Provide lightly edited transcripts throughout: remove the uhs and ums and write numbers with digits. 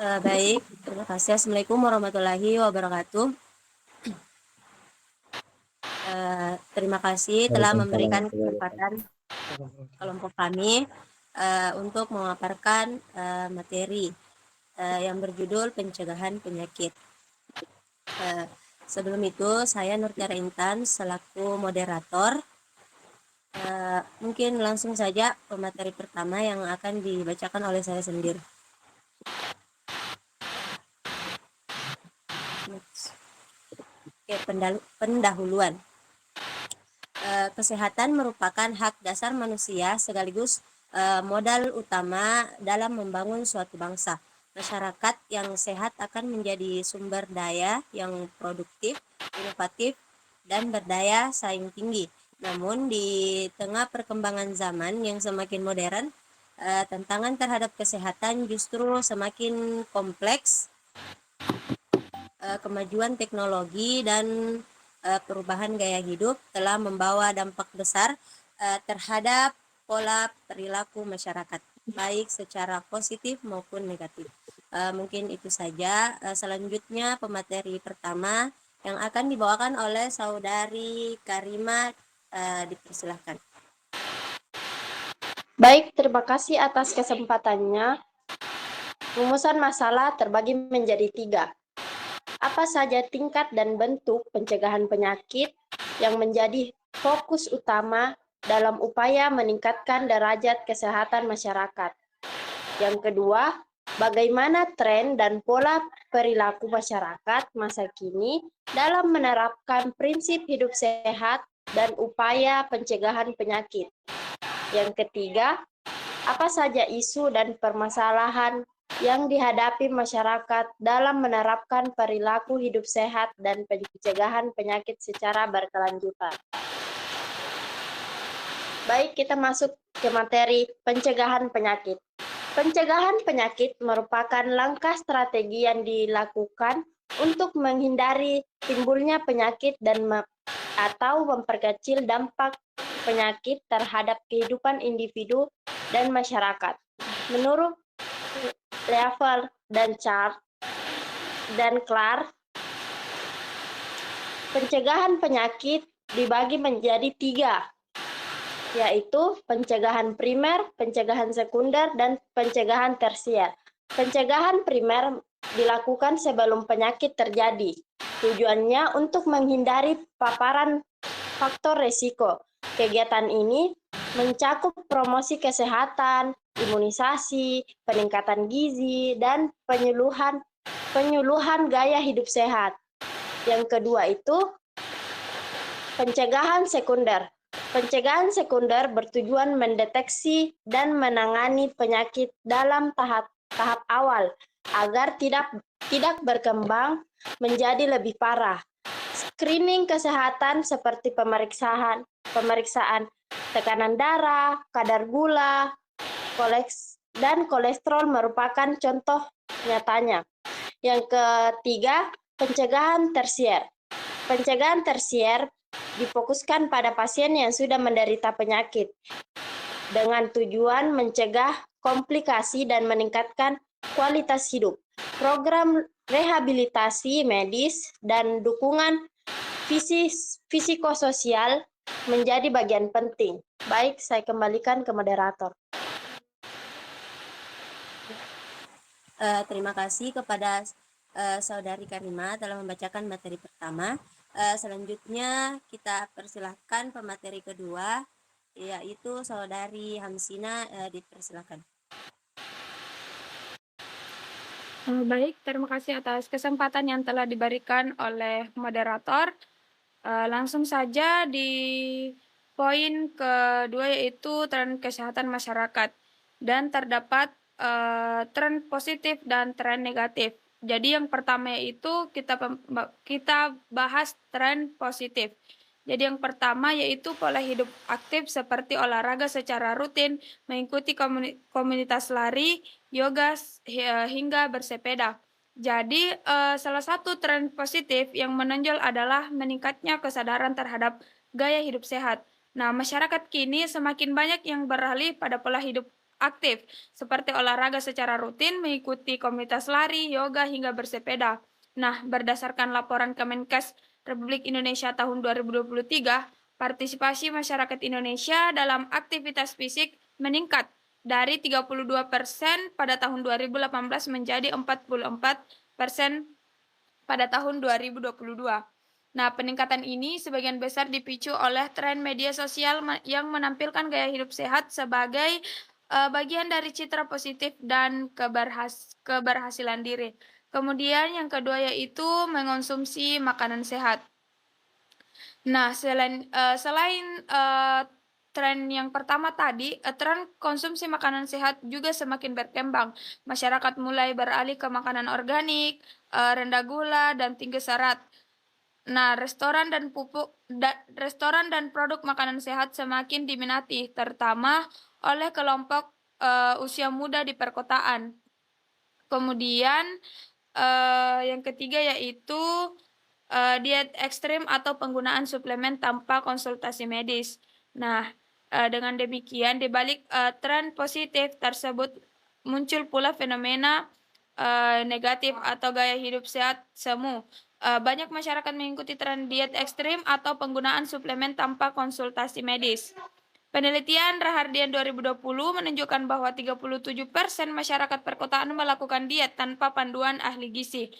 Baik, terima kasih. Assalamualaikum warahmatullahi wabarakatuh. Terima kasih telah Waalaikumsalam memberikan warahmatullahi kesempatan wabarakatuh. kelompok kami untuk memaparkan materi yang berjudul pencegahan penyakit. Sebelum itu, saya Nurtiara Intan selaku moderator. Mungkin langsung saja pemateri pertama yang akan dibacakan oleh saya sendiri. Oke, pendahuluan. Kesehatan merupakan hak dasar manusia sekaligus modal utama dalam membangun suatu bangsa. Masyarakat yang sehat akan menjadi sumber daya yang produktif, inovatif, dan berdaya saing tinggi. Namun di tengah perkembangan zaman yang semakin modern, tantangan terhadap kesehatan justru semakin kompleks. Kemajuan teknologi dan perubahan gaya hidup telah membawa dampak besar terhadap pola perilaku masyarakat, baik secara positif maupun negatif. Mungkin itu saja. Selanjutnya pemateri pertama yang akan dibawakan oleh Saudari Karima, dipersilahkan. Baik, terima kasih atas kesempatannya. Rumusan masalah terbagi menjadi 3. Apa saja tingkat dan bentuk pencegahan penyakit yang menjadi fokus utama dalam upaya meningkatkan derajat kesehatan masyarakat? Yang kedua, bagaimana tren dan pola perilaku masyarakat masa kini dalam menerapkan prinsip hidup sehat dan upaya pencegahan penyakit? Yang ketiga, apa saja isu dan permasalahan yang dihadapi masyarakat dalam menerapkan perilaku hidup sehat dan pencegahan penyakit secara berkelanjutan? Baik, kita masuk ke materi pencegahan penyakit. Pencegahan penyakit merupakan langkah strategi yang dilakukan untuk menghindari timbulnya penyakit dan atau memperkecil dampak penyakit terhadap kehidupan individu dan masyarakat. Menurut Level dan Chart dan Clark, pencegahan penyakit dibagi menjadi 3, yaitu pencegahan primer, pencegahan sekunder, dan pencegahan tersier. Pencegahan primer dilakukan sebelum penyakit terjadi. Tujuannya untuk menghindari paparan faktor risiko. Kegiatan ini mencakup promosi kesehatan, imunisasi, peningkatan gizi, dan penyuluhan gaya hidup sehat. Yang kedua itu pencegahan sekunder. Pencegahan sekunder bertujuan mendeteksi dan menangani penyakit dalam tahap awal agar tidak berkembang menjadi lebih parah. Screening kesehatan seperti pemeriksaan tekanan darah, kadar gula, dan kolesterol merupakan contoh nyatanya. Yang ketiga, pencegahan tersier. Pencegahan tersier difokuskan pada pasien yang sudah menderita penyakit dengan tujuan mencegah komplikasi dan meningkatkan kualitas hidup. Program rehabilitasi medis dan dukungan fisikososial menjadi bagian penting. Baik, saya kembalikan ke moderator. Terima kasih kepada Saudari Karima telah membacakan materi pertama. Selanjutnya kita persilahkan pemateri kedua, yaitu Saudari Hamsina, dipersilahkan. Baik, terima kasih atas kesempatan yang telah diberikan oleh moderator. Langsung saja di poin kedua, yaitu tren kesehatan masyarakat. Dan terdapat tren positif dan tren negatif. Jadi yang pertama yaitu kita bahas tren positif. Jadi yang pertama yaitu pola hidup aktif seperti olahraga secara rutin, mengikuti komunitas lari, yoga, hingga bersepeda. Jadi salah satu tren positif yang menonjol adalah meningkatnya kesadaran terhadap gaya hidup sehat. Nah, masyarakat kini semakin banyak yang beralih pada pola hidup aktif, seperti olahraga secara rutin, mengikuti komunitas lari, yoga, hingga bersepeda. Nah, berdasarkan laporan Kemenkes Republik Indonesia tahun 2023, partisipasi masyarakat Indonesia dalam aktivitas fisik meningkat dari 32% pada tahun 2018 menjadi 44% pada tahun 2022. Nah, peningkatan ini sebagian besar dipicu oleh tren media sosial yang menampilkan gaya hidup sehat sebagai bagian dari citra positif dan keberhasilan diri. Kemudian yang kedua yaitu mengonsumsi makanan sehat. Nah, selain tren yang pertama tadi, tren konsumsi makanan sehat juga semakin berkembang. Masyarakat mulai beralih ke makanan organik, rendah gula, dan tinggi serat. Nah, restoran dan produk makanan sehat semakin diminati, terutama oleh kelompok usia muda di perkotaan. Kemudian yang ketiga yaitu diet ekstrim atau penggunaan suplemen tanpa konsultasi medis. Nah, dengan demikian di balik tren positif tersebut muncul pula fenomena negatif atau gaya hidup sehat semu. Banyak masyarakat mengikuti tren diet ekstrim atau penggunaan suplemen tanpa konsultasi medis. Penelitian Rahardian 2020 menunjukkan bahwa 37% masyarakat perkotaan melakukan diet tanpa panduan ahli gizi,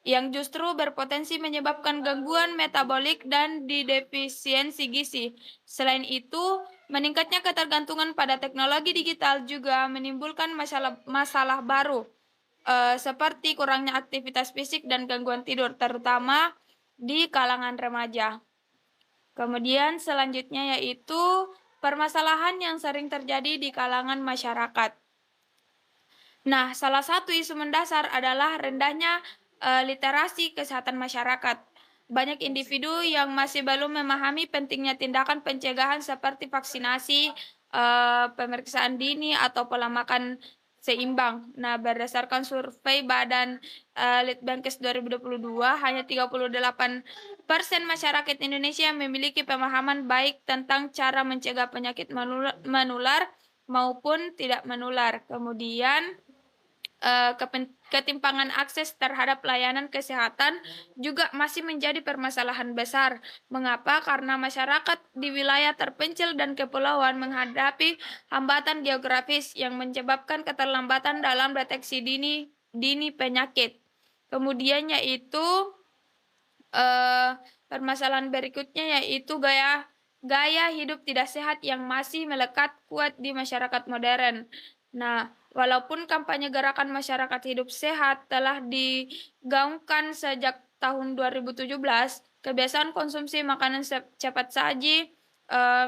yang justru berpotensi menyebabkan gangguan metabolik dan defisiensi gizi. Selain itu, meningkatnya ketergantungan pada teknologi digital juga menimbulkan masalah baru, seperti kurangnya aktivitas fisik dan gangguan tidur, terutama di kalangan remaja. Kemudian selanjutnya yaitu permasalahan yang sering terjadi di kalangan masyarakat. Nah, salah satu isu mendasar adalah rendahnya literasi kesehatan masyarakat. Banyak individu yang masih belum memahami pentingnya tindakan pencegahan seperti vaksinasi, pemeriksaan dini, atau pola makan seimbang. Nah, berdasarkan survei Badan Litbangkes 2022, hanya 38% masyarakat Indonesia memiliki pemahaman baik tentang cara mencegah penyakit menular maupun tidak menular. Kemudian ketimpangan akses terhadap layanan kesehatan juga masih menjadi permasalahan besar. Mengapa? Karena masyarakat di wilayah terpencil dan kepulauan menghadapi hambatan geografis yang menyebabkan keterlambatan dalam deteksi dini penyakit. Kemudian yaitu permasalahan berikutnya yaitu gaya hidup tidak sehat yang masih melekat kuat di masyarakat modern. Nah, walaupun kampanye gerakan masyarakat hidup sehat telah digaungkan sejak tahun 2017, kebiasaan konsumsi makanan cepat saji,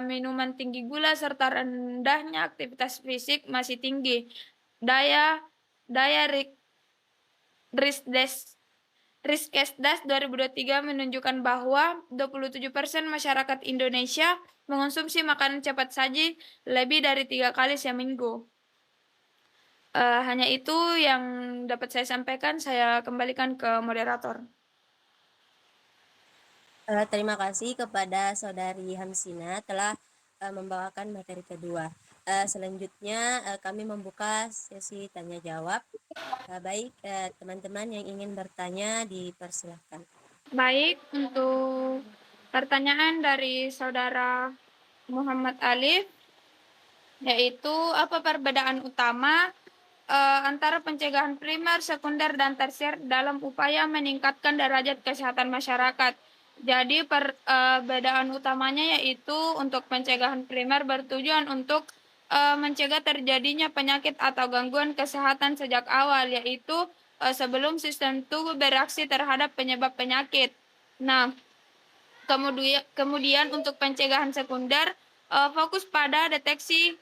minuman tinggi gula, serta rendahnya aktivitas fisik masih tinggi. Daya Riskesdas 2023 menunjukkan bahwa 27% masyarakat Indonesia mengonsumsi makanan cepat saji lebih dari 3 kali seminggu. Hanya itu yang dapat saya sampaikan. Saya kembalikan ke moderator. Terima kasih kepada Saudari Hamsina telah membawakan materi kedua. Selanjutnya kami membuka sesi tanya jawab. Baik, teman-teman yang ingin bertanya dipersilahkan. Baik, untuk pertanyaan dari Saudara Muhammad Alif, yaitu apa perbedaan utama antara pencegahan primer, sekunder, dan tersier dalam upaya meningkatkan derajat kesehatan masyarakat. Jadi perbedaan utamanya yaitu untuk pencegahan primer bertujuan untuk mencegah terjadinya penyakit atau gangguan kesehatan sejak awal, yaitu sebelum sistem tubuh bereaksi terhadap penyebab penyakit. Nah, kemudian untuk pencegahan sekunder fokus pada deteksi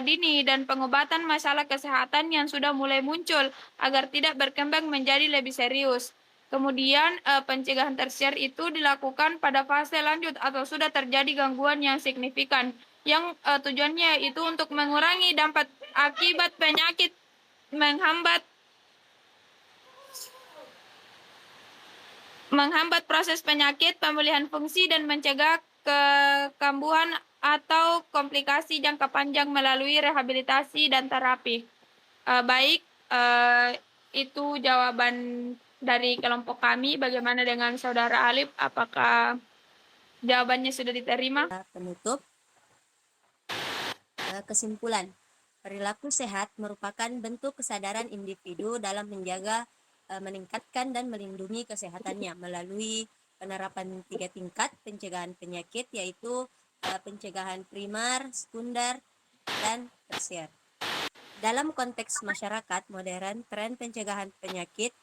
dini dan pengobatan masalah kesehatan yang sudah mulai muncul agar tidak berkembang menjadi lebih serius. Kemudian pencegahan tersier itu dilakukan pada fase lanjut atau sudah terjadi gangguan yang signifikan, yang tujuannya itu untuk mengurangi dampak akibat penyakit, menghambat proses penyakit, pemulihan fungsi, dan mencegah kekambuhan atau komplikasi jangka panjang melalui rehabilitasi dan terapi. Baik, itu jawaban dari kelompok kami. Bagaimana dengan Saudara Alif? Apakah jawabannya sudah diterima? Penutup, kesimpulan. Perilaku sehat merupakan bentuk kesadaran individu dalam menjaga, meningkatkan dan melindungi kesehatannya melalui penerapan 3 tingkat pencegahan penyakit, yaitu pencegahan primer, sekunder, dan tersier. Dalam konteks masyarakat modern, tren pencegahan penyakit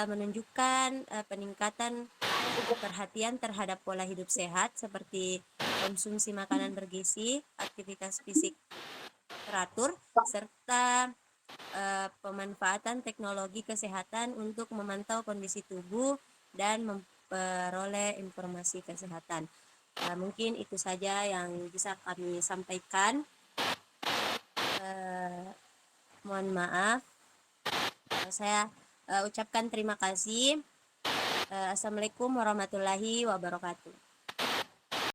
menunjukkan peningkatan perhatian terhadap pola hidup sehat seperti konsumsi makanan bergizi, aktivitas fisik teratur, serta pemanfaatan teknologi kesehatan untuk memantau kondisi tubuh dan memperoleh informasi kesehatan. Mungkin itu saja yang bisa kami sampaikan. Mohon maaf. Saya ucapkan terima kasih. Assalamualaikum warahmatullahi wabarakatuh.